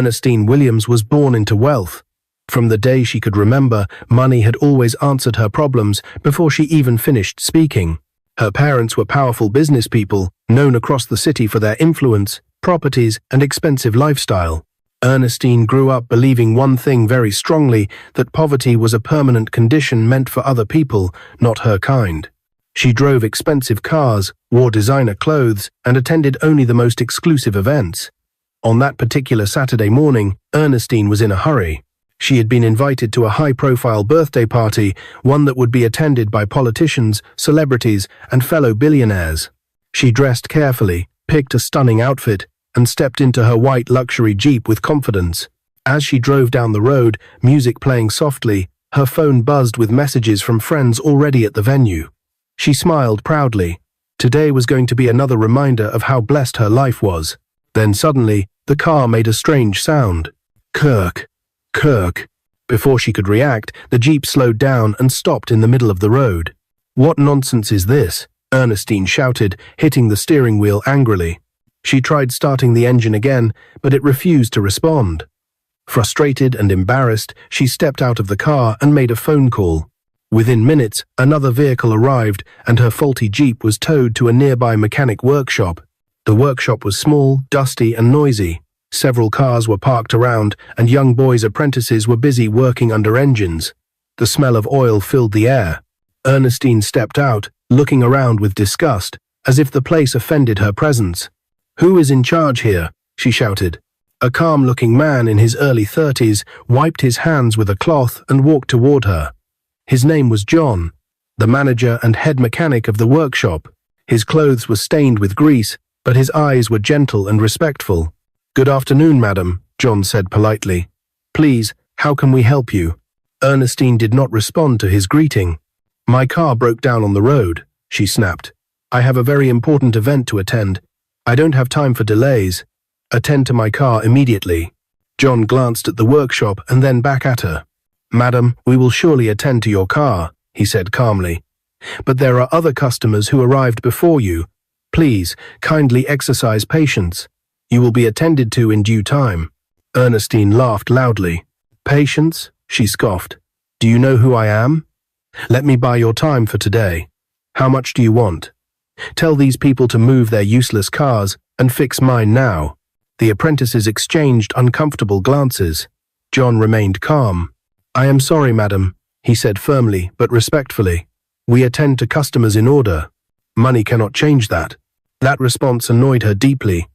Ernestine Williams was born into wealth. From the day she could remember, money had always answered her problems before she even finished speaking. Her parents were powerful business people, known across the city for their influence, properties, and expensive lifestyle. Ernestine grew up believing one thing very strongly, that poverty was a permanent condition meant for other people, not her kind. She drove expensive cars, wore designer clothes, and attended only the most exclusive events. On that particular Saturday morning, Ernestine was in a hurry. She had been invited to a high-profile birthday party, one that would be attended by politicians, celebrities, and fellow billionaires. She dressed carefully, picked a stunning outfit, and stepped into her white luxury Jeep with confidence. As she drove down the road, music playing softly, her phone buzzed with messages from friends already at the venue. She smiled proudly. Today was going to be another reminder of how blessed her life was. Then suddenly, the car made a strange sound. Kirk. Kirk. Before she could react, the Jeep slowed down and stopped in the middle of the road. "What nonsense is this?" Ernestine shouted, hitting the steering wheel angrily. She tried starting the engine again, but it refused to respond. Frustrated and embarrassed, she stepped out of the car and made a phone call. Within minutes, another vehicle arrived, and her faulty Jeep was towed to a nearby mechanic workshop. The workshop was small, dusty, and noisy. Several cars were parked around, and young boys' apprentices were busy working under engines. The smell of oil filled the air. Ernestine stepped out, looking around with disgust, as if the place offended her presence. "Who is in charge here?" she shouted. A calm-looking man in his early 30s wiped his hands with a cloth and walked toward her. His name was John, the manager and head mechanic of the workshop. His clothes were stained with grease, but his eyes were gentle and respectful. "Good afternoon, madam," John said politely. "Please, how can we help you?" Ernestine did not respond to his greeting. "My car broke down on the road," she snapped. "I have a very important event to attend. I don't have time for delays. Attend to my car immediately." John glanced at the workshop and then back at her. "Madam, we will surely attend to your car," he said calmly. "But there are other customers who arrived before you. Please, kindly exercise patience. You will be attended to in due time." Ernestine laughed loudly. "Patience?" she scoffed. "Do you know who I am? Let me buy your time for today. How much do you want? Tell these people to move their useless cars and fix mine now." The apprentices exchanged uncomfortable glances. John remained calm. "I am sorry, madam," he said firmly but respectfully. "We attend to customers in order. Money cannot change that." That response annoyed her deeply.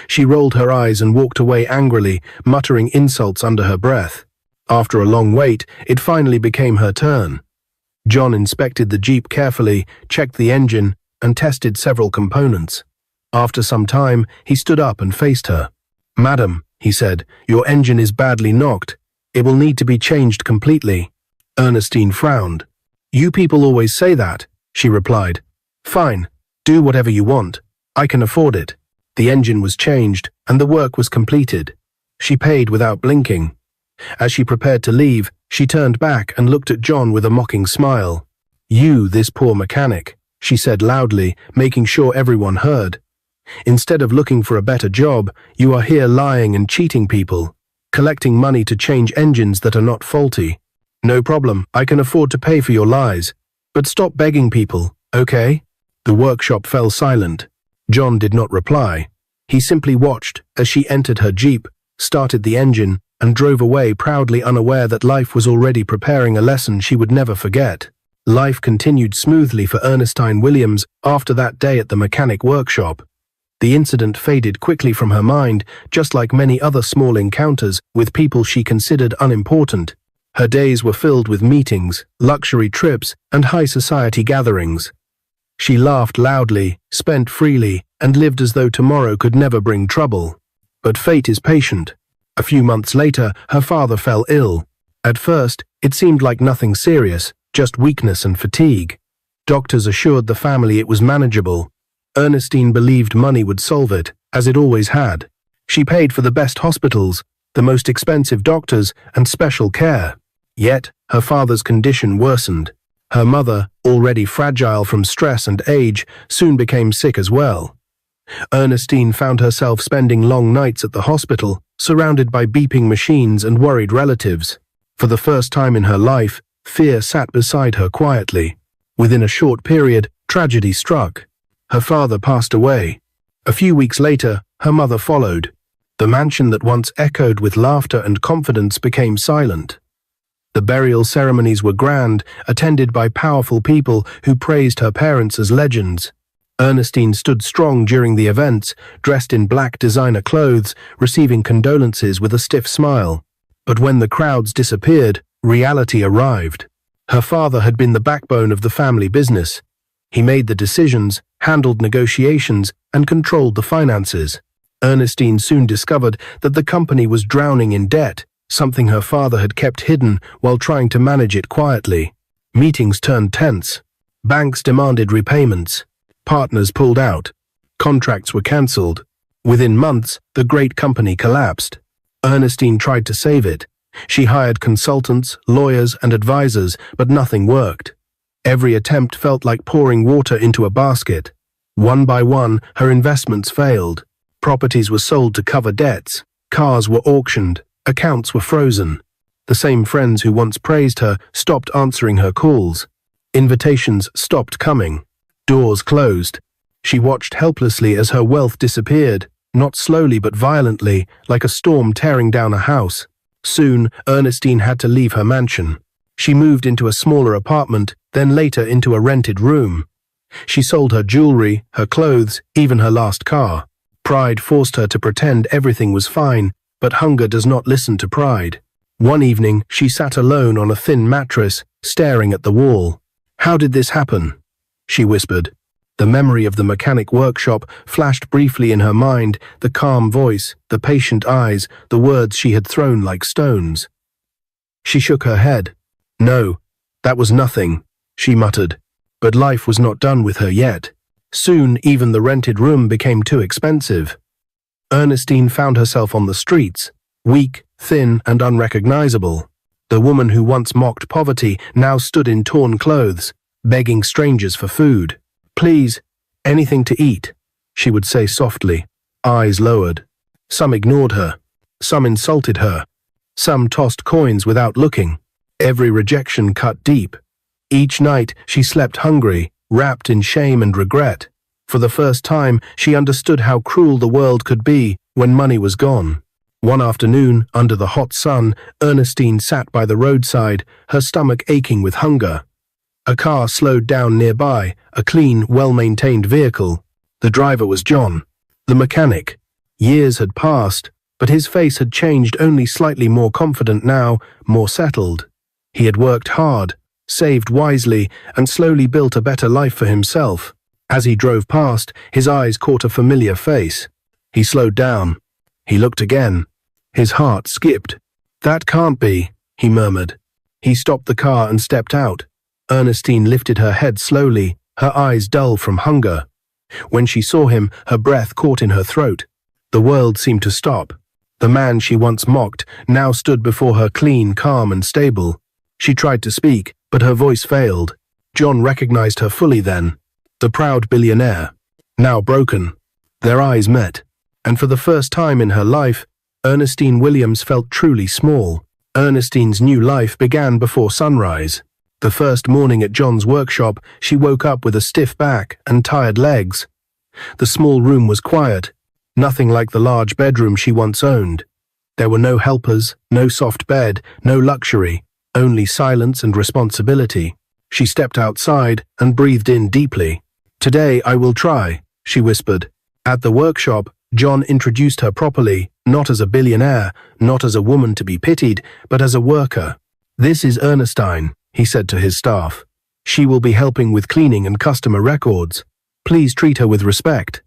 She rolled her eyes and walked away angrily, muttering insults under her breath. After a long wait, it finally became her turn. John inspected the Jeep carefully, checked the engine, and tested several components. After some time, he stood up and faced her. "Madam," he said, "your engine is badly knocked. It will need to be changed completely." Ernestine frowned. "You people always say that," she replied. "Fine, do whatever you want. I can afford it." The engine was changed, and the work was completed. She paid without blinking. As she prepared to leave, she turned back and looked at John with a mocking smile. "You, this poor mechanic," she said loudly, making sure everyone heard. "Instead of looking for a better job, you are here lying and cheating people, collecting money to change engines that are not faulty. No problem, I can afford to pay for your lies. But stop begging people, okay?" The workshop fell silent. John did not reply. He simply watched as she entered her Jeep, started the engine, and drove away proudly, unaware that life was already preparing a lesson she would never forget. Life continued smoothly for Ernestine Williams after that day at the mechanic workshop. The incident faded quickly from her mind, just like many other small encounters with people she considered unimportant. Her days were filled with meetings, luxury trips, and high society gatherings. She laughed loudly, spent freely, and lived as though tomorrow could never bring trouble. But fate is patient. A few months later, her father fell ill. At first, it seemed like nothing serious, just weakness and fatigue. Doctors assured the family it was manageable. Ernestine believed money would solve it, as it always had. She paid for the best hospitals, the most expensive doctors, and special care. Yet, her father's condition worsened. Her mother, already fragile from stress and age, soon became sick as well. Ernestine found herself spending long nights at the hospital, surrounded by beeping machines and worried relatives. For the first time in her life, fear sat beside her quietly. Within a short period, tragedy struck. Her father passed away. A few weeks later, her mother followed. The mansion that once echoed with laughter and confidence became silent. The burial ceremonies were grand, attended by powerful people who praised her parents as legends. Ernestine stood strong during the events, dressed in black designer clothes, receiving condolences with a stiff smile. But when the crowds disappeared, reality arrived. Her father had been the backbone of the family business. He made the decisions, handled negotiations, and controlled the finances. Ernestine soon discovered that the company was drowning in debt, something her father had kept hidden while trying to manage it quietly. Meetings turned tense. Banks demanded repayments. Partners pulled out. Contracts were cancelled. Within months, the great company collapsed. Ernestine tried to save it. She hired consultants, lawyers, and advisors, but nothing worked. Every attempt felt like pouring water into a basket. One by one, her investments failed. Properties were sold to cover debts. Cars were auctioned. Accounts were frozen. The same friends who once praised her stopped answering her calls. Invitations stopped coming. Doors closed. She watched helplessly as her wealth disappeared, not slowly but violently, like a storm tearing down a house. Soon, Ernestine had to leave her mansion. She moved into a smaller apartment, then later into a rented room. She sold her jewelry, her clothes, even her last car. Pride forced her to pretend everything was fine, but hunger does not listen to pride. One evening, she sat alone on a thin mattress, staring at the wall. "How did this happen?" she whispered. The memory of the mechanic workshop flashed briefly in her mind, the calm voice, the patient eyes, the words she had thrown like stones. She shook her head. "No, that was nothing," she muttered. But life was not done with her yet. Soon, even the rented room became too expensive. Ernestine found herself on the streets, weak, thin, and unrecognizable. The woman who once mocked poverty now stood in torn clothes, begging strangers for food. "Please, anything to eat," she would say softly, eyes lowered. Some ignored her. Some insulted her. Some tossed coins without looking. Every rejection cut deep. Each night she slept hungry, wrapped in shame and regret. For the first time, she understood how cruel the world could be when money was gone. One afternoon, under the hot sun, Ernestine sat by the roadside, her stomach aching with hunger. A car slowed down nearby, a clean, well-maintained vehicle. The driver was John, the mechanic. Years had passed, but his face had changed, only slightly more confident now, more settled. He had worked hard, saved wisely, and slowly built a better life for himself. As he drove past, his eyes caught a familiar face. He slowed down. He looked again. His heart skipped. "That can't be," he murmured. He stopped the car and stepped out. Ernestine lifted her head slowly, her eyes dull from hunger. When she saw him, her breath caught in her throat. The world seemed to stop. The man she once mocked now stood before her, clean, calm, and stable. She tried to speak, but her voice failed. John recognized her fully then. The proud billionaire. Now broken. Their eyes met. And for the first time in her life, Ernestine Williams felt truly small. Ernestine's new life began before sunrise. The first morning at John's workshop, she woke up with a stiff back and tired legs. The small room was quiet, nothing like the large bedroom she once owned. There were no helpers, no soft bed, no luxury, only silence and responsibility. She stepped outside and breathed in deeply. "Today I will try," she whispered. At the workshop, John introduced her properly, not as a billionaire, not as a woman to be pitied, but as a worker. "This is Ernestine," he said to his staff. "She will be helping with cleaning and customer records. Please treat her with respect."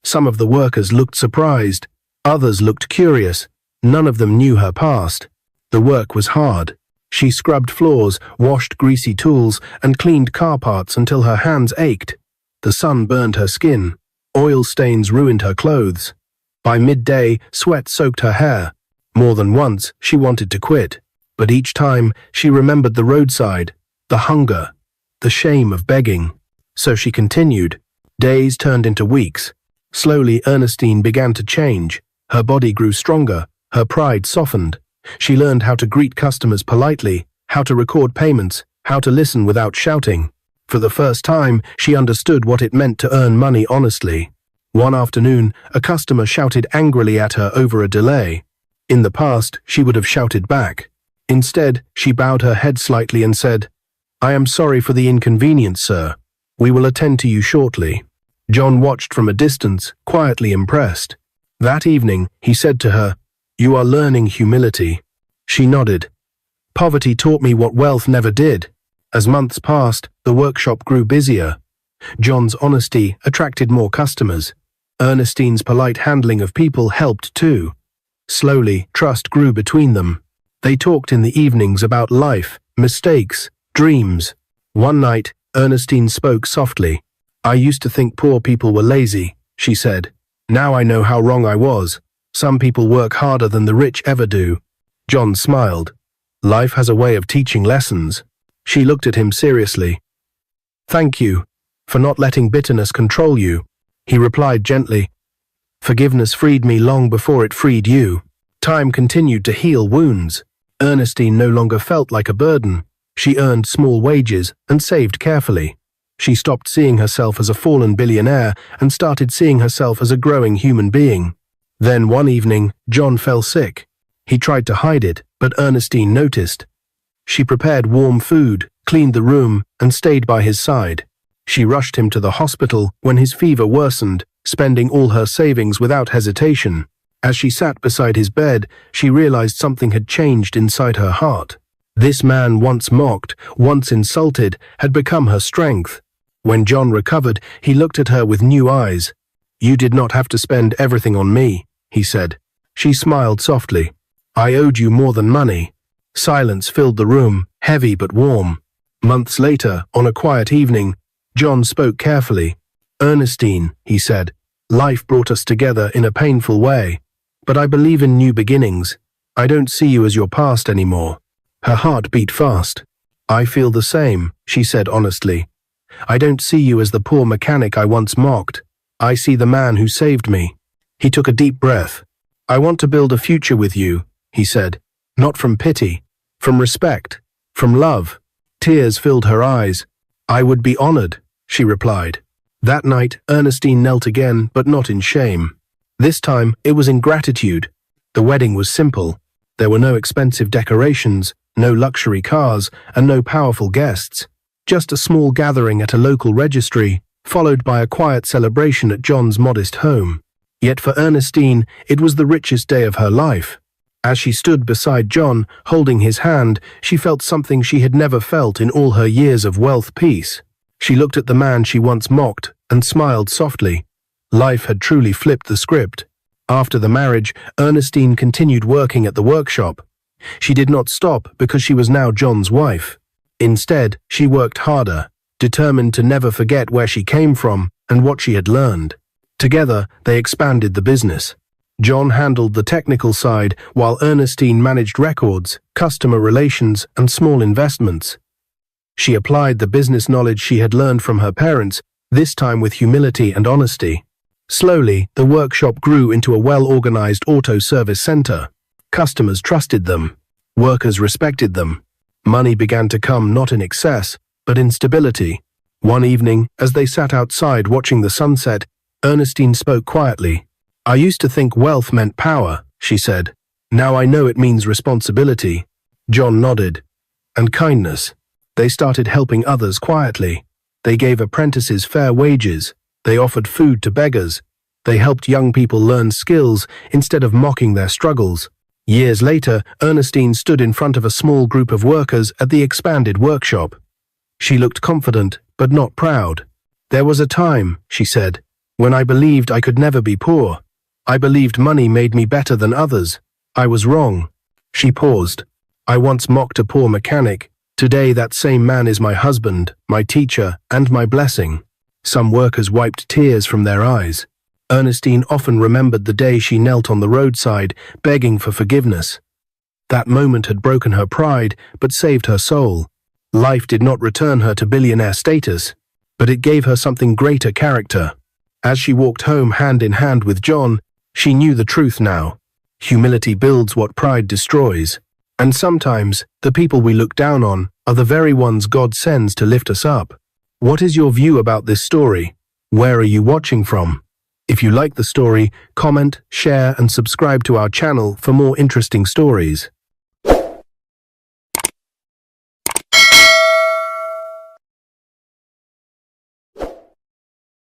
Some of the workers looked surprised. Others looked curious. None of them knew her past. The work was hard. She scrubbed floors, washed greasy tools, and cleaned car parts until her hands ached. The sun burned her skin. Oil stains ruined her clothes. By midday, sweat soaked her hair. More than once, she wanted to quit. But each time, she remembered the roadside, the hunger, the shame of begging. So she continued. Days turned into weeks. Slowly, Ernestine began to change. Her body grew stronger, her pride softened. She learned how to greet customers politely, how to record payments, how to listen without shouting. For the first time, she understood what it meant to earn money honestly. One afternoon, a customer shouted angrily at her over a delay. In the past, she would have shouted back. Instead, she bowed her head slightly and said, "I am sorry for the inconvenience, sir. We will attend to you shortly." John watched from a distance, quietly impressed. That evening, he said to her, "You are learning humility." She nodded. "Poverty taught me what wealth never did." As months passed, the workshop grew busier. John's honesty attracted more customers. Ernestine's polite handling of people helped too. Slowly, trust grew between them. They talked in the evenings about life, mistakes, dreams. One night, Ernestine spoke softly. "I used to think poor people were lazy," she said. "Now I know how wrong I was. Some people work harder than the rich ever do." John smiled. Life has a way of teaching lessons. She looked at him seriously. "Thank you for not letting bitterness control you," he replied gently. "Forgiveness freed me long before it freed you." Time continued to heal wounds. Ernestine no longer felt like a burden. She earned small wages and saved carefully. She stopped seeing herself as a fallen billionaire and started seeing herself as a growing human being. Then one evening, John fell sick. He tried to hide it, but Ernestine noticed. She prepared warm food, cleaned the room, and stayed by his side. She rushed him to the hospital when his fever worsened, spending all her savings without hesitation. As she sat beside his bed, she realized something had changed inside her heart. This man, once mocked, once insulted, had become her strength. When John recovered, he looked at her with new eyes. "You did not have to spend everything on me," he said. She smiled softly. "I owed you more than money." Silence filled the room, heavy but warm. Months later, on a quiet evening, John spoke carefully. "Ernestine," he said, "life brought us together in a painful way. But I believe in new beginnings. I don't see you as your past anymore." Her heart beat fast. "I feel the same," she said honestly. "I don't see you as the poor mechanic I once mocked. I see the man who saved me." He took a deep breath. "I want to build a future with you," he said. "Not from pity, from respect, from love." Tears filled her eyes. "I would be honored," she replied. That night, Ernestine knelt again, but not in shame. This time, it was in gratitude. The wedding was simple. There were no expensive decorations, no luxury cars, and no powerful guests. Just a small gathering at a local registry, followed by a quiet celebration at John's modest home. Yet for Ernestine, it was the richest day of her life. As she stood beside John, holding his hand, she felt something she had never felt in all her years of wealth peace. She looked at the man she once mocked and smiled softly. Life had truly flipped the script. After the marriage, Ernestine continued working at the workshop. She did not stop because she was now John's wife. Instead, she worked harder, determined to never forget where she came from and what she had learned. Together, they expanded the business. John handled the technical side, while Ernestine managed records, customer relations, and small investments. She applied the business knowledge she had learned from her parents, this time with humility and honesty. Slowly, the workshop grew into a well-organized auto service center. Customers trusted them. Workers respected them. Money began to come not in excess, but in stability. One evening, as they sat outside watching the sunset, Ernestine spoke quietly. "I used to think wealth meant power," she said. "Now I know it means responsibility." John nodded. "And kindness." They started helping others quietly. They gave apprentices fair wages. They offered food to beggars. They helped young people learn skills instead of mocking their struggles. Years later, Ernestine stood in front of a small group of workers at the expanded workshop. She looked confident, but not proud. "There was a time," she said, "when I believed I could never be poor. I believed money made me better than others. I was wrong." She paused. "I once mocked a poor mechanic. Today that same man is my husband, my teacher, and my blessing." Some workers wiped tears from their eyes. Ernestine often remembered the day she knelt on the roadside, begging for forgiveness. That moment had broken her pride, but saved her soul. Life did not return her to billionaire status, but it gave her something greater: character. As she walked home hand in hand with John, she knew the truth now. Humility builds what pride destroys. And sometimes, the people we look down on are the very ones God sends to lift us up. What is your view about this story? Where are you watching from? If you like the story, comment, share, and subscribe to our channel for more interesting stories.